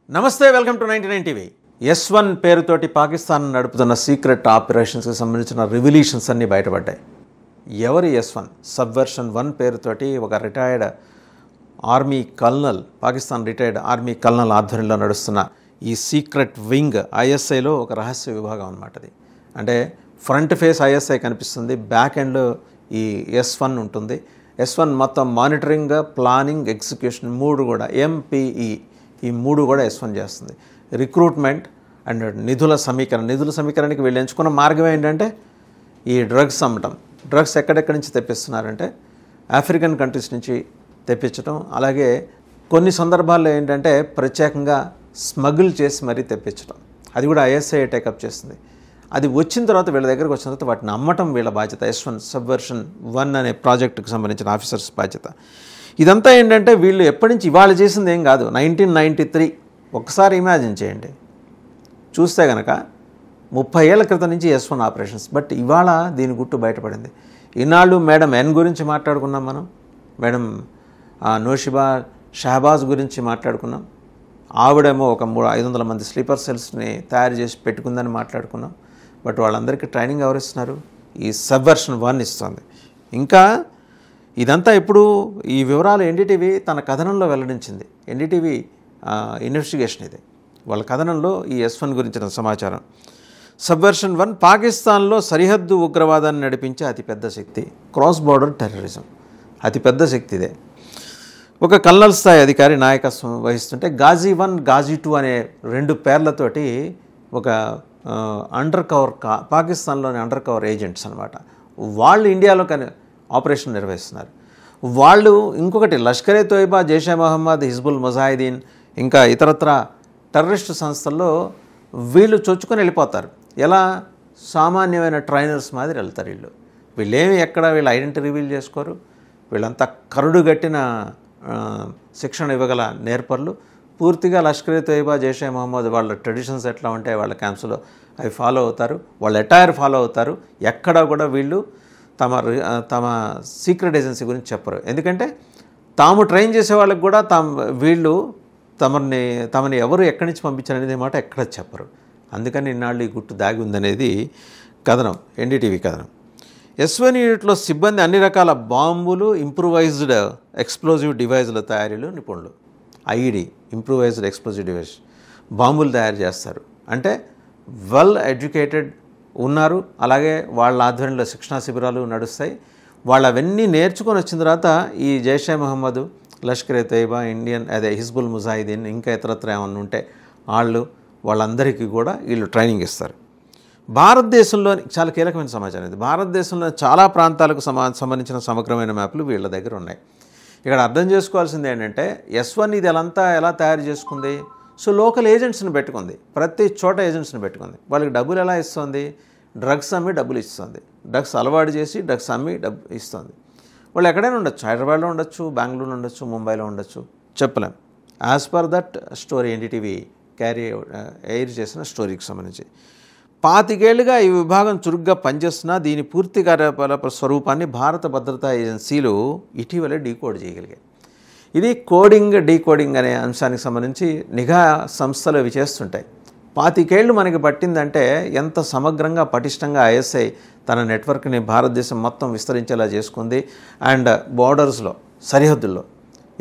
నమస్తే welcome to 99 TV. S1 పేరుతోటి పాకిస్తాన్ నడుపుతున్న సీక్రెట్ ఆపరేషన్స్కి సంబంధించిన రివల్యూషన్స్ అన్నీ బయటపడ్డాయి. ఎవరి S1? సబ్వర్షన్ 1 పేరుతోటి ఒక retired army colonel, Pakistan retired army colonel ఆధ్వర్యంలో నడుస్తున్న ఈ సీక్రెట్ వింగ్ ISIలో ఒక రహస్య విభాగం అన్నమాట. అది అంటే ఫ్రంట్ ఫేస్ ISI కనిపిస్తుంది, బ్యాక్ ఎండ్ ఈ S1 ఉంటుంది. S1 మొత్తం మానిటరింగ్, ప్లానింగ్, ఎగ్జిక్యూషన్ మూడు కూడా MPE ఈ మూడు కూడా S1 చేస్తుంది. రిక్రూట్మెంట్ అండ్ నిధుల సమీకరణకి వీళ్ళు ఎంచుకున్న మార్గం ఏంటంటే ఈ డ్రగ్స్ అమ్మటం. డ్రగ్స్ ఎక్కడెక్కడి నుంచి తెప్పిస్తున్నారంటే ఆఫ్రికన్ కంట్రీస్ నుంచి తెప్పించడం, అలాగే కొన్ని సందర్భాల్లో ఏంటంటే ప్రత్యేకంగా స్మగుల్ చేసి మరీ తెప్పించడం. అది కూడా ISI టేకప్ చేస్తుంది. అది వచ్చిన తర్వాత వీళ్ళ దగ్గరకు వచ్చిన తర్వాత వాటిని అమ్మటం వీళ్ళ బాధ్యత. S1 సబ్వర్షన్ 1 అనే ప్రాజెక్టుకు సంబంధించిన ఆఫీసర్స్ బాధ్యత. ఇదంతా ఏంటంటే వీళ్ళు ఎప్పటి నుంచి ఇవాళ చేసింది ఏం కాదు, 1993. ఒక్కసారి ఇమాజిన్ చేయండి, చూస్తే కనుక 30 ఏళ్ల క్రితం నుంచి S1 ఆపరేషన్స్. బట్ ఇవాళ దీని గుట్టు బయటపడింది. ఈనాళ్ళు మేడం N గురించి మాట్లాడుకున్నాం మనం, మేడం నోషిబా షహబాజ్ గురించి మాట్లాడుకున్నాం. ఆవిడేమో ఒక 500 మంది స్లీపర్ సెల్స్ని తయారు చేసి పెట్టుకుందని మాట్లాడుకున్నాం. బట్ వాళ్ళందరికీ ట్రైనింగ్ ఎవరు ఇస్తున్నారు? ఈ సబ్వర్షన్ 1 ఇస్తుంది. ఇంకా ఇదంతా ఇప్పుడు ఈ వివరాలు NDTV తన కథనంలో వెల్లడించింది. NDTV ఇన్వెస్టిగేషన్ ఇది. వాళ్ళ కథనంలో ఈ S1 గురించిన సమాచారం. సబ్వర్షన్ 1 పాకిస్తాన్లో సరిహద్దు ఉగ్రవాదాన్ని నడిపించే అతిపెద్ద శక్తి, క్రాస్ బార్డర్ టెర్రరిజం అతిపెద్ద శక్తి ఇదే. ఒక కల్నల్ స్థాయి అధికారి నాయకత్వం వహిస్తుంటే గాజీ 1, గాజీ 2 అనే 2 పేర్లతోటి ఒక అండర్ కవర్ పాకిస్తాన్లోని అండర్ కవర్ ఏజెంట్స్ అనమాట. వాళ్ళు ఇండియాలో ఆపరేషన్ నిర్వహిస్తున్నారు. వాళ్ళు ఇంకొకటి లష్కరే తోయిబా, జైషే మహమ్మద్, హిజ్బుల్ ముజాహిదీన్ ఇంకా ఇతరత్ర టెర్రరిస్టు సంస్థల్లో వీళ్ళు చొచ్చుకొని వెళ్ళిపోతారు. ఎలా? సామాన్యమైన ట్రైనర్స్ మాదిరి వెళ్తారు వీళ్ళు. వీళ్ళేమి ఎక్కడ వీళ్ళ ఐడెంటిటీ రివీల్ చేసుకోరు. వీళ్ళంతా కరుడుగట్టిన శిక్షణ ఇవ్వగల నేర్పర్లు. పూర్తిగా లష్కరే తోయిబా, జైషే మహమ్మద్ వాళ్ళ ట్రెడిషన్స్ ఎట్లా ఉంటాయి వాళ్ళ క్యాంప్స్లో అవి ఫాలో అవుతారు. వాళ్ళ అటైర్ ఫాలో అవుతారు. ఎక్కడా కూడా వీళ్ళు తమ సీక్రెట్ ఏజెన్సీ గురించి చెప్పరు. ఎందుకంటే తాము ట్రైన్ చేసే వాళ్ళకి కూడా వీళ్ళు తమని ఎవరు ఎక్కడి నుంచి పంపించారనేది మాట ఎక్కడ చెప్పరు. అందుకని ఇన్నాళ్ళు ఈ గుట్టు దాగి ఉందనేది కథనం, NDTV కథనం. S1 యూనిట్లో సిబ్బంది అన్ని రకాల బాంబులు, ఇంప్రూవైజ్డ్ ఎక్స్ప్లోజివ్ డివైజుల తయారీలో నిపుణులు. IED ఇంప్రూవైజ్డ్ ఎక్స్ప్లోజివ్ డివైస్ బాంబులు తయారు చేస్తారు. అంటే వెల్ ఎడ్యుకేటెడ్ ఉన్నారు. అలాగే వాళ్ళ ఆధ్వర్యంలో శిక్షణా శిబిరాలు నడుస్తాయి. వాళ్ళు అవన్నీ నేర్చుకొని వచ్చిన తర్వాత ఈ జైషే మహమ్మద్, లష్కరే తోయిబా, హిజ్బుల్ ముజాహిదీన్ ఇంకా ఇతరత్ర ఏమన్నా ఉంటే వాళ్ళందరికీ కూడా వీళ్ళు ట్రైనింగ్ ఇస్తారు. భారతదేశంలోని చాలా కీలకమైన సమాచారం ఇది. భారతదేశంలో చాలా ప్రాంతాలకు సంబంధించిన సమగ్రమైన మ్యాప్లు వీళ్ళ దగ్గర ఉన్నాయి. ఇక్కడ అర్థం చేసుకోవాల్సింది ఏంటంటే S1 ఇది ఎలా తయారు చేసుకుంది? సో లోకల్ ఏజెంట్స్ని పెట్టుకుంది, ప్రతి చోట ఏజెంట్స్ని పెట్టుకుంది. వాళ్ళకి డబ్బులు ఎలా ఇస్తుంది? డ్రగ్స్ అమ్మి డబ్బులు ఇస్తుంది. డ్రగ్స్ అలవాటు చేసి డ్రగ్స్ అమ్మి డబ్బు ఇస్తుంది. వాళ్ళు ఎక్కడైనా ఉండొచ్చు, హైదరాబాద్లో ఉండొచ్చు, బెంగళూరులో ఉండొచ్చు, ముంబైలో ఉండొచ్చు, చెప్పలేం. As per that story NDTV air చేసిన స్టోరీకి సంబంధించి 25 ఏళ్లుగా ఈ విభాగం చురుగ్గా పనిచేస్తున్నా దీని పూర్తి కార్యకలాప స్వరూపాన్ని భారత భద్రతా ఏజెన్సీలు ఇటీవలే డీకోడ్ చేయగలిగాయి. ఇది కోడింగ్, డీకోడింగ్ అనే అంశానికి సంబంధించి నిఘా సంస్థలు ఇవి చేస్తుంటాయి. 25 ఏళ్ళు మనకి పట్టిందంటే ఎంత సమగ్రంగా పటిష్టంగా ISI తన నెట్వర్క్ని భారతదేశం మొత్తం విస్తరించేలా చేసుకుంది. అండ్ బోర్డర్స్లో, సరిహద్దుల్లో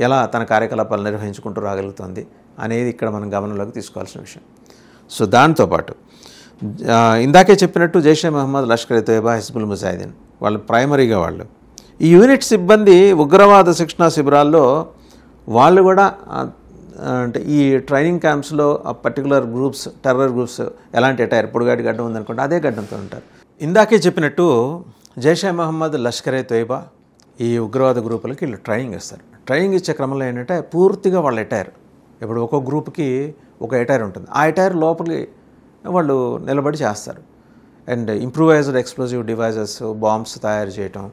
ఎలా తన కార్యకలాపాలు నిర్వహించుకుంటూ రాగలుగుతుంది అనేది ఇక్కడ మనం గమనంలోకి తీసుకోవాల్సిన విషయం. సో దాంతోపాటు ఇందాకే చెప్పినట్టు జైషే మహమ్మద్, లష్కరే తోయిబా, హిజ్బుల్ ముజాహిదీన్ వాళ్ళు ప్రైమరీగా ఈ యూనిట్ సిబ్బంది ఉగ్రవాద శిక్షణా శిబిరాల్లో వాళ్ళు కూడా అంటే ఈ ట్రైనింగ్ క్యాంప్స్లో ఆ పర్టికులర్ గ్రూప్స్, టెర్రర్ గ్రూప్స్ ఎలాంటి అటైర్, పొడుగాటి గడ్డం ఉందనుకుంటే అదే గడ్డంతో ఉంటారు. ఇందాకే చెప్పినట్టు జైషే మహమ్మద్, లష్కరే తోయిబా ఈ ఉగ్రవాద గ్రూపులకి వీళ్ళు ట్రైనింగ్ ఇస్తారు. ట్రైనింగ్ ఇచ్చే క్రమంలో ఏంటంటే పూర్తిగా వాళ్ళ అటైర్, ఇప్పుడు ఒక్కో గ్రూప్కి ఒక అటైర్ ఉంటుంది. ఆ అటైర్ లోపలికి వాళ్ళు నిలబడి చేస్తారు. And improvised explosive devices, bombs తయారు చేయటం,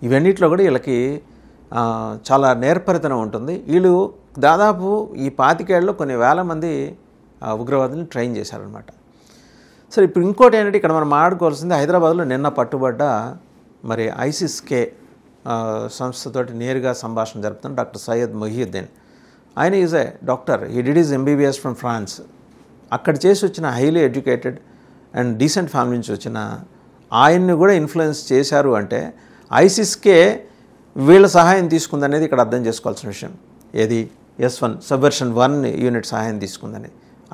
ఇవన్నిట్లో కూడా వీళ్ళకి చాలా నేర్పరితనం ఉంటుంది. వీళ్ళు దాదాపు ఈ 25 ఏళ్ళలో కొన్ని వేల మంది ఉగ్రవాదులను ట్రైన్ చేశారనమాట. సరే, ఇప్పుడు ఇంకోటి ఏంటంటే ఇక్కడ మనం మాట్లాడుకోవాల్సింది హైదరాబాద్లో నిన్న పట్టుబడ్డ మరి ISIS-K సంస్థతోటి నేరుగా సంభాషణ జరుపుతున్న డాక్టర్ సయ్యద్ మొహియుద్దీన్ ఆయన is a doctor, he did is MBBS from France. అక్కడ చేసి వచ్చిన highly educated and decent family నుంచి వచ్చిన ఆయన్ని కూడా ఇన్ఫ్లుయెన్స్ చేశారు అంటే ఐసిస్కే వీళ్ళ సహాయం తీసుకుందనేది ఇక్కడ అర్థం చేసుకోవాల్సిన విషయం. ఏది S1 సబ్వర్షన్ 1 యూనిట్ సహాయం తీసుకుందని.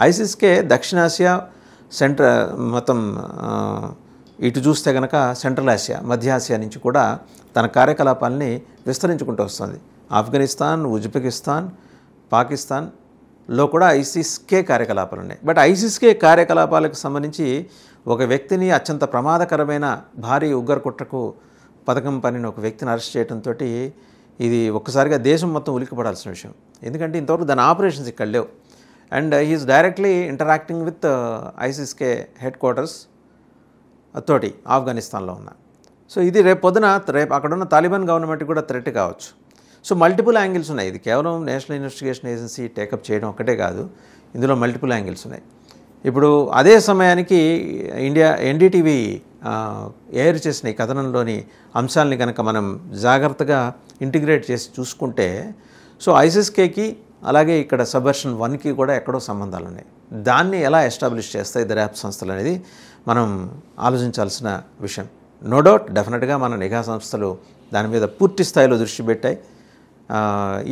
ఐసిస్కే దక్షిణాసియా మొత్తం ఇటు చూస్తే కనుక సెంట్రల్ ఆసియా, మధ్య ఆసియా నుంచి కూడా తన కార్యకలాపాలని విస్తరించుకుంటూ వస్తుంది. ఆఫ్ఘనిస్తాన్, ఉజ్బెకిస్తాన్, పాకిస్తాన్లో కూడా ఐసిస్కే కార్యకలాపాలు ఉన్నాయి. బట్ ఐసిస్కే కార్యకలాపాలకు సంబంధించి ఒక వ్యక్తిని అత్యంత ప్రమాదకరమైన భారీ ఉగ్ర కుట్రకు పథకం పనిన ఒక వ్యక్తిని అరెస్ట్ చేయడంతో ఇది ఒక్కసారిగా దేశం మొత్తం ఉలిక్కిపడాల్సిన విషయం. ఎందుకంటే ఇంతవరకు దాని ఆపరేషన్స్ ఇక్కడ లేవు. And he is directly interacting with ఐసిస్కే హెడ్ క్వార్టర్స్ తోటి ఆఫ్ఘనిస్తాన్లో ఉన్న. సో ఇది రేపు అక్కడ ఉన్న తాలిబాన్ గవర్నమెంట్ కూడా థ్రెట్ కావచ్చు. సో మల్టిపుల్ యాంగిల్స్ ఉన్నాయి. ఇది కేవలం నేషనల్ ఇన్వెస్టిగేషన్ ఏజెన్సీ టేకప్ చేయడం ఒకటే కాదు, ఇందులో మల్టిపుల్ యాంగిల్స్ ఉన్నాయి. ఇప్పుడు అదే సమయానికి ఎన్డీటీవీ ఎయిర్ చేసిన ఈ కథనంలోని అంశాలని కనుక మనం జాగ్రత్తగా ఇంటిగ్రేట్ చేసి చూసుకుంటే, సో ఐసిస్కేకి అలాగే ఇక్కడ సబ్వర్షన్ 1కి కూడా ఎక్కడో సంబంధాలు ఉన్నాయి. దాన్ని ఎలా ఎస్టాబ్లిష్ చేస్తాయి దర్యాప్తు సంస్థలు అనేది మనం ఆలోచించాల్సిన విషయం. నో డౌట్ డెఫినెట్గా మన నిఘా సంస్థలు దాని మీద పూర్తి స్థాయిలో దృష్టి పెట్టాయి.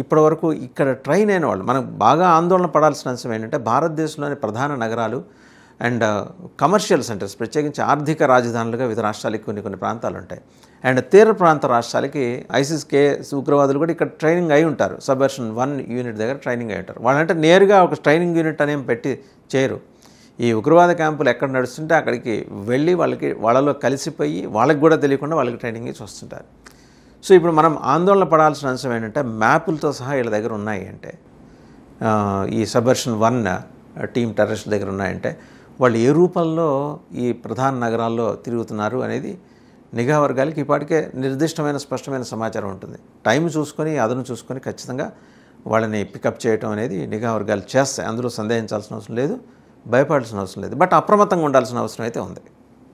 ఇప్పటివరకు ఇక్కడ ట్రైన్ అయిన వాళ్ళు మనకు బాగా ఆందోళన పడాల్సిన అంశం ఏంటంటే, భారతదేశంలోని ప్రధాన నగరాలు అండ్ కమర్షియల్ సెంటర్స్, ప్రత్యేకించి ఆర్థిక రాజధానులుగా వివిధ రాష్ట్రాలకి కొన్ని ప్రాంతాలు ఉంటాయి. అండ్ తీర ప్రాంత రాష్ట్రాలకి ఐసిస్కే ఉగ్రవాదులు కూడా ఇక్కడ ట్రైనింగ్ అయి ఉంటారు. సబ్వర్షన్ 1 యూనిట్ దగ్గర ట్రైనింగ్ అయి ఉంటారు. వాళ్ళంటే నేరుగా ఒక ట్రైనింగ్ యూనిట్ అనేవి పెట్టి చేయరు. ఈ ఉగ్రవాద క్యాంపులు ఎక్కడ నడుస్తుంటే అక్కడికి వెళ్ళి వాళ్ళలో కలిసిపోయి వాళ్ళకి కూడా తెలియకుండా వాళ్ళకి ట్రైనింగ్ ఇచ్చి వస్తుంటారు. సో ఇప్పుడు మనం ఆందోళన పడాల్సిన అంశం ఏంటంటే, మ్యాపులతో సహా వీళ్ళ దగ్గర ఉన్నాయి అంటే, ఈ సబ్వర్షన్ 1 టీమ్ టెర్రరిస్ట్ దగ్గర ఉన్నాయంటే వాళ్ళు ఏ రూపంలో ఈ ప్రధాన నగరాల్లో తిరుగుతున్నారు అనేది నిఘా వర్గాలకి ఇప్పటికే నిర్దిష్టమైన స్పష్టమైన సమాచారం ఉంటుంది. టైం చూసుకొని అదను చూసుకొని ఖచ్చితంగా వాళ్ళని పికప్ చేయడం అనేది నిఘా వర్గాలు చేస్తాయి. అందులో సందేహించాల్సిన అవసరం లేదు, భయపడాల్సిన అవసరం లేదు. బట్ అప్రమత్తంగా ఉండాల్సిన అవసరం అయితే ఉంది.